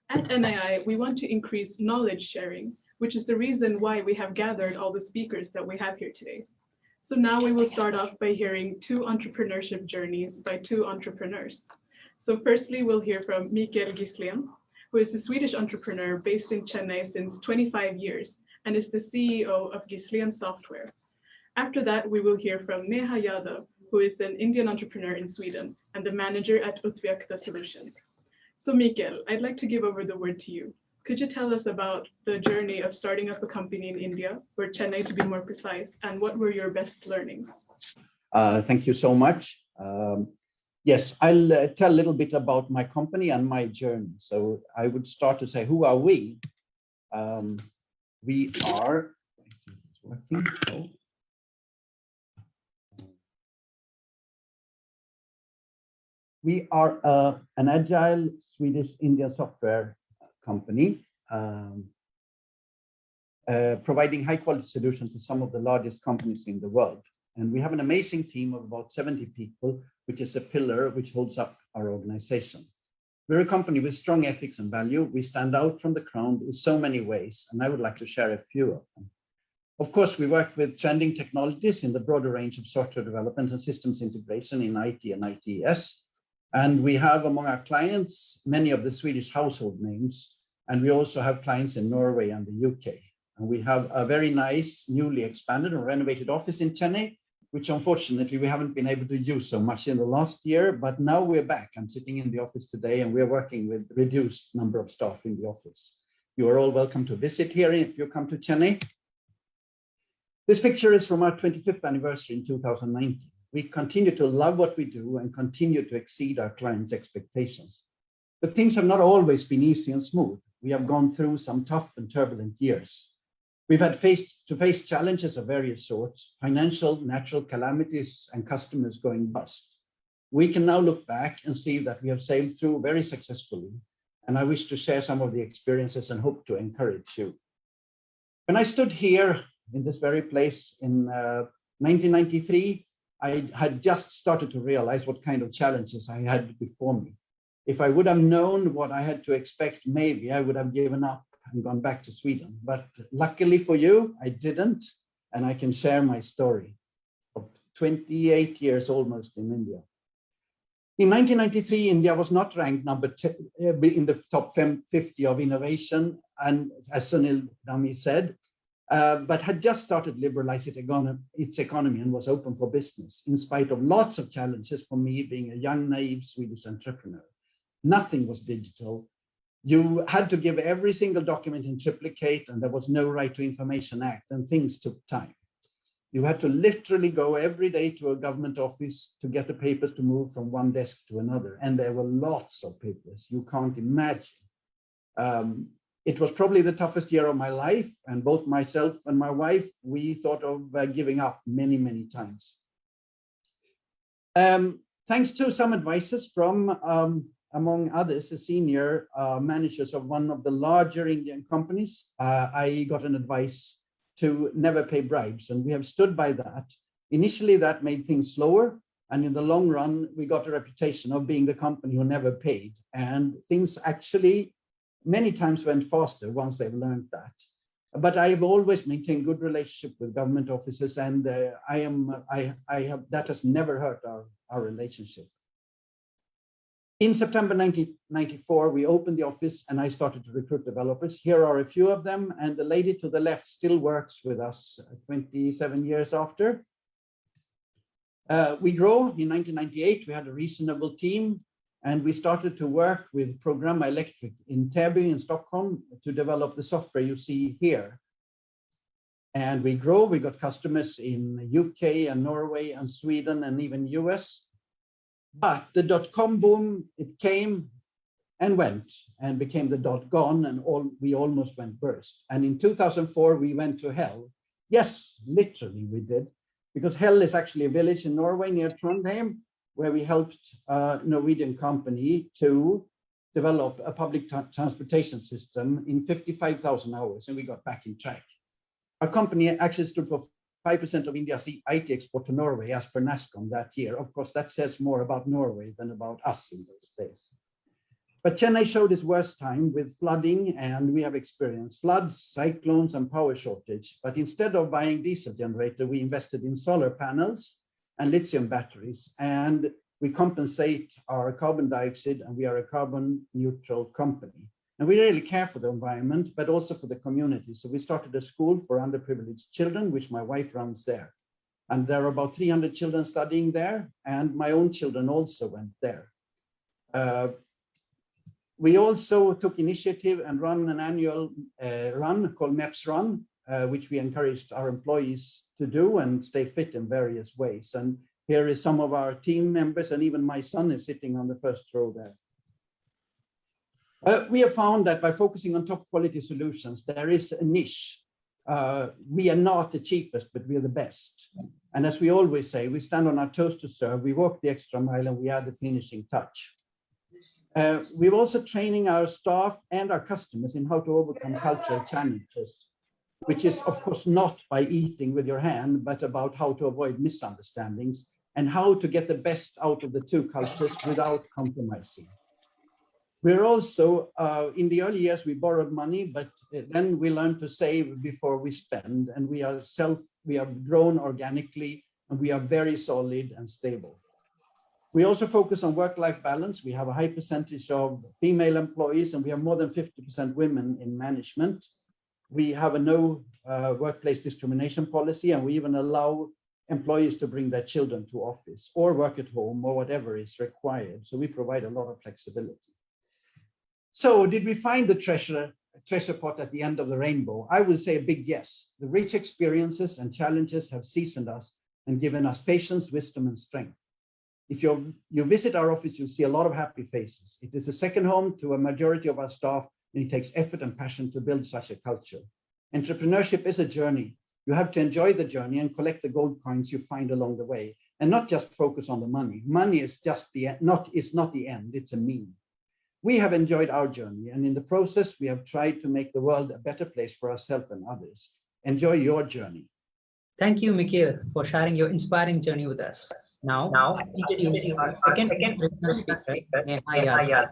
At NII, we want to increase knowledge sharing, which is the reason why we have gathered all the speakers that we have here today. So now we will start off by hearing two entrepreneurship journeys by two entrepreneurs. So firstly, we'll hear from Mikael Gislén, who is a Swedish entrepreneur based in Chennai since 25 years and is the CEO of Gislén Software. After that, we will hear from Neha Yadav, who is an Indian entrepreneur in Sweden and the manager at Útvyakta solutions. So Mikael, I'd like to give over the word to you. Could you tell us about the journey of starting up a company in India, or Chennai to be more precise, and what were your best learnings? Thank you so much. Yes, I'll tell a little bit about my company and my journey. So I would start to say, who are we? We are, we are an agile Swedish Indian software company, providing high quality solutions to some of the largest companies in the world. And we have an amazing team of about 70 people, which is a pillar which holds up our organization. We're a company with strong ethics and value. We stand out from the crowd in so many ways, and I would like to share a few of them. Of course, we work with trending technologies in the broader range of software development and systems integration in IT and ITS. And we have among our clients many of the Swedish household names, and we also have clients in Norway and the UK. And we have a very nice, newly expanded and renovated office in Chennai, which unfortunately we haven't been able to use so much in the last year, but now we're back. I'm sitting in the office today and we're working with reduced number of staff in the office. You are all welcome to visit here if you come to Chennai. This picture is from our 25th anniversary in 2019. We continue to love what we do and continue to exceed our clients' expectations. But things have not always been easy and smooth. We have gone through some tough and turbulent years. We've had to face challenges of various sorts, financial, natural calamities, and customers going bust. We can now look back and see that we have sailed through very successfully, and I wish to share some of the experiences and hope to encourage you. When I stood here in this very place in 1993, I had just started to realize what kind of challenges I had before me. If I would have known what I had to expect, maybe I would have given up and gone back to Sweden. But luckily for you, I didn't, and I can share my story of 28 years almost in India. In 1993, India was not ranked number 10 in the top 50 of innovation, and as Sunil Dami said, but had just started liberalizing its economy and was open for business, in spite of lots of challenges for me being a young, naive Swedish entrepreneur. Nothing was digital. You had to give every single document in triplicate, and there was no Right to Information Act, and things took time. You had to literally go every day to a government office to get the papers to move from one desk to another, and there were lots of papers. You can't imagine. It was probably the toughest year of my life, and both myself and my wife, we thought of giving up many, many times. Thanks to some advices from, among others, the senior managers of one of the larger Indian companies, I got an advice to never pay bribes, and we have stood by that. Initially, that made things slower, and in the long run, we got a reputation of being the company who never paid, and things actually many times went faster once they've learned that. But I have always maintained good relationship with government offices, and that has never hurt our relationship. In September 1994, we opened the office and I started to recruit developers. Here are a few of them, and the lady to the left still works with us 27 years after. We grow. In 1998, we had a reasonable team, and we started to work with Programma Electric in Täby in Stockholm to develop the software you see here. And we grow. We got customers in UK and Norway and Sweden and even US. But the .com boom, it came and went and became the .gone, and we almost went burst. And in 2004, we went to hell. Yes, literally we did, because Hell is actually a village in Norway near Trondheim, where we helped a Norwegian company to develop a public transportation system in 55,000 hours, and we got back in track. Our company actually stood for 5% of India's IT export to Norway as per NASCOM that year. Of course, that says more about Norway than about us in those days. But Chennai showed its worst time with flooding, and we have experienced floods, cyclones, and power shortage. But instead of buying diesel generator, we invested in solar panels and lithium batteries, and we compensate our carbon dioxide, and we are a carbon neutral company. And we really care for the environment, but also for the community. So we started a school for underprivileged children, which my wife runs there. And there are about 300 children studying there, and my own children also went there. We also took initiative and run an annual run called MEPS Run, which we encouraged our employees to do and stay fit in various ways. And here is some of our team members, and even my son is sitting on the first row there. We have found that by focusing on top quality solutions, there is a niche. We are not the cheapest, but we are the best. And as we always say, we stand on our toes to serve, we walk the extra mile, and we add the finishing touch. We're also training our staff and our customers in how to overcome cultural challenges, which is of course not by eating with your hand, but about how to avoid misunderstandings and how to get the best out of the two cultures without compromising. We're also, in the early years, we borrowed money, but then we learned to save before we spend, and we have grown organically, and we are very solid and stable. We also focus on work-life balance. We have a high percentage of female employees, and we have more than 50% women in management. We have a no workplace discrimination policy, and we even allow employees to bring their children to office or work at home or whatever is required. So we provide a lot of flexibility. So did we find the treasure pot at the end of the rainbow? I would say a big yes. The rich experiences and challenges have seasoned us and given us patience, wisdom, and strength. If you visit our office, you'll see a lot of happy faces. It is a second home to a majority of our staff, and it takes effort and passion to build such a culture. Entrepreneurship is a journey. You have to enjoy the journey and collect the gold coins you find along the way, and not just focus on the money. Money is just not the end, it's a mean. We have enjoyed our journey, and in the process, we have tried to make the world a better place for ourselves and others. Enjoy your journey. Thank you, Mikael, for sharing your inspiring journey with us. Now I introduce our second speaker, Neha Yadav,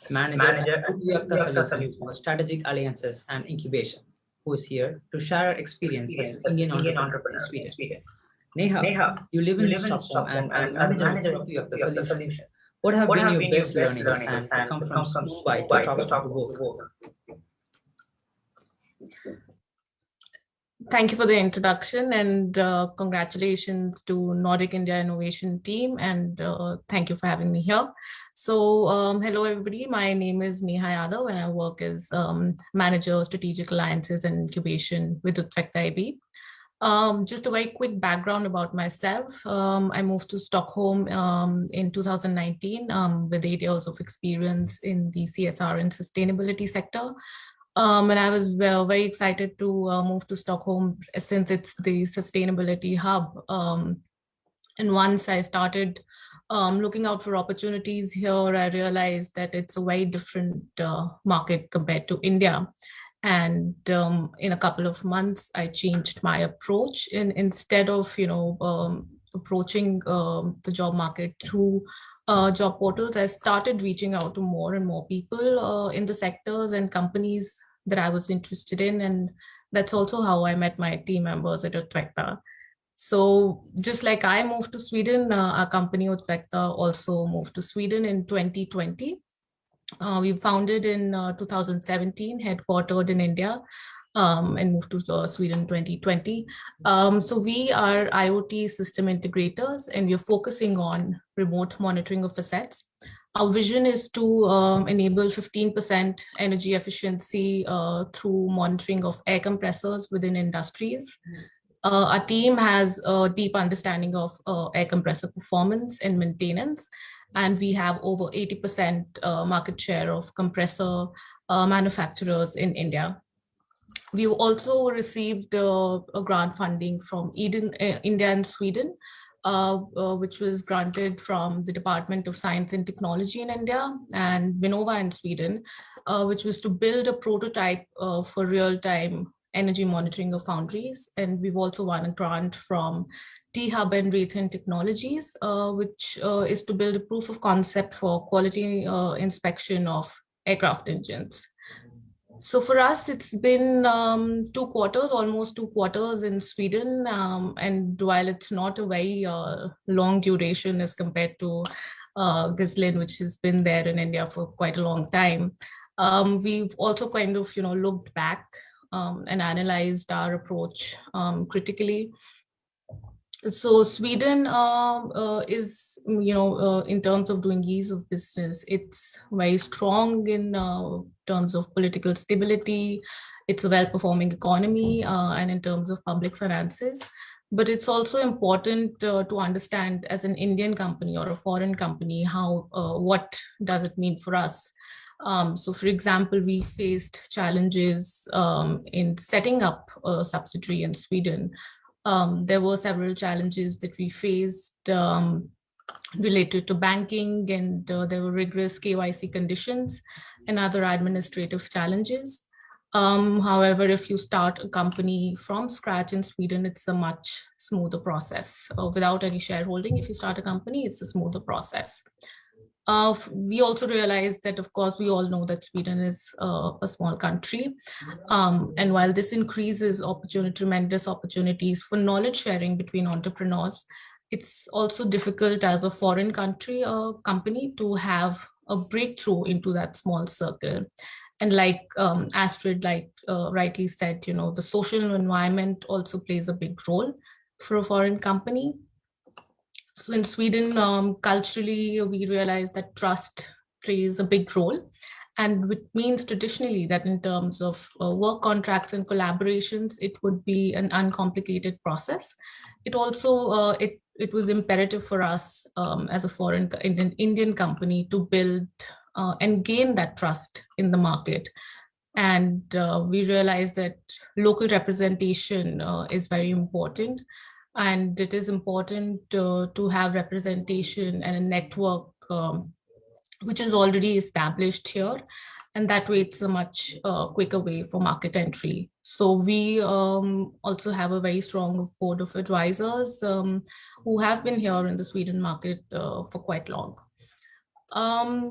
Manager at Útvyakta Solutions, Strategic Alliances and Incubation, who is here to share her experience as an Indian entrepreneur in Sweden. Neha, you live in Stockholm and manager of Útvyakta Solutions. What have been your best learnings and come from Mumbai to talk about work? Thank you for the introduction, and congratulations to Nordic-India Innovation Team, and thank you for having me here. So hello everybody, my name is Neha Yadav and I work as Manager Strategic Alliances and Incubation with Útvyakta IB. Just a very quick background about myself. I moved to Stockholm in 2019 with 8 years of experience in the CSR and sustainability sector. And I was very excited to move to Stockholm since it's the sustainability hub. And once I started looking out for opportunities here, I realized that it's a very different market compared to India. And in a couple of months, I changed my approach. Instead of approaching the job market through job portals, I started reaching out to more and more people in the sectors and companies that I was interested in. And that's also how I met my team members at Útvyakta. So just like I moved to Sweden, our company Útvyakta also moved to Sweden in 2020. We founded in 2017, headquartered in India, and moved to Sweden in 2020. So we are IoT system integrators, and we're focusing on remote monitoring of assets. Our vision is to enable 15% energy efficiency through monitoring of air compressors within industries. Our team has a deep understanding of air compressor performance and maintenance, and we have over 80% market share of compressor manufacturers in India. We also received a grant funding from India and Sweden, which was granted from the Department of Science and Technology in India and Vinnova in Sweden, which was to build a prototype for real-time energy monitoring of foundries. And we've also won a grant from T-Hub and Raytheon Technologies, which is to build a proof of concept for quality inspection of aircraft engines. So for us, it's been 2 quarters, almost 2 quarters in Sweden. And while it's not a very long duration as compared to Gislén, which has been there in India for quite a long time, we've also kind of, looked back and analyzed our approach critically. So Sweden is, in terms of doing ease of business, it's very strong in terms of political stability. It's a well-performing economy and in terms of public finances. But it's also important to understand as an Indian company or a foreign company, what does it mean for us? So for example, we faced challenges in setting up a subsidiary in Sweden. There were several challenges that we faced related to banking, and there were rigorous KYC conditions and other administrative challenges. However, if you start a company from scratch in Sweden, it's a much smoother process. Without any shareholding, if you start a company, it's a smoother process. We also realized that, of course, we all know that Sweden is a small country. And while this increases tremendous opportunities for knowledge sharing between entrepreneurs, it's also difficult as a foreign company to have a breakthrough into that small circle. And like Astrid rightly said, the social environment also plays a big role for a foreign company. So in Sweden, culturally, we realize that trust plays a big role. And it means traditionally that in terms of work contracts and collaborations, it would be an uncomplicated process. It also, it was imperative for us as a foreign Indian company to build and gain that trust in the market. And we realized that local representation is very important. And it is important to have representation and a network which is already established here. And that way it's a much quicker way for market entry. So we also have a very strong board of advisors who have been here in the Sweden market for quite long.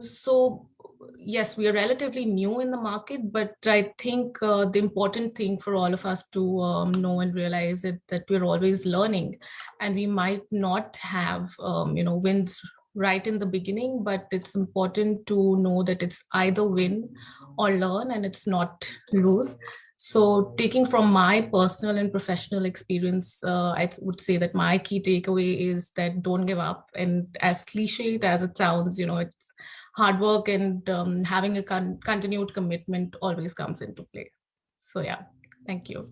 So yes, we are relatively new in the market, but I think the important thing for all of us to know and realize is that we're always learning, and we might not have wins right in the beginning, but it's important to know that it's either win or learn, and it's not lose. So taking from my personal and professional experience, I would say that my key takeaway is that don't give up. And as cliched as it sounds, it's hard work, and having a continued commitment always comes into play. So yeah, thank you.